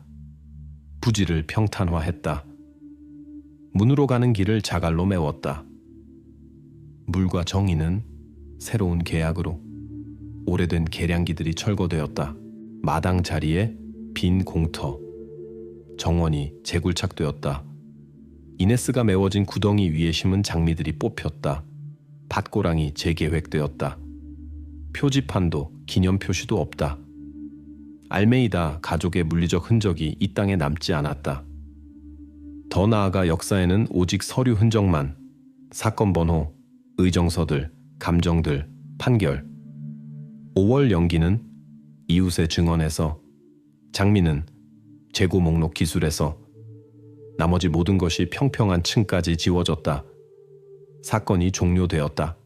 부지를 평탄화했다. 문으로 가는 길을 자갈로 메웠다. 물과 정의는 새로운 계약으로. 오래된 계량기들이 철거되었다. 마당 자리에 빈 공터. 정원이 재굴착되었다. 이네스가 메워진 구덩이 위에 심은 장미들이 뽑혔다. 밭고랑이 재계획되었다. 표지판도 기념 표시도 없다. 알메이다 가족의 물리적 흔적이 이 땅에 남지 않았다. 더 나아가 역사에는 오직 서류 흔적만, 사건 번호, 의정서들, 감정들, 판결. 5월 연기는 이웃의 증언에서, 장미는 재고 목록 기술에서, 나머지 모든 것이 평평한 층까지 지워졌다. 사건이 종료되었다.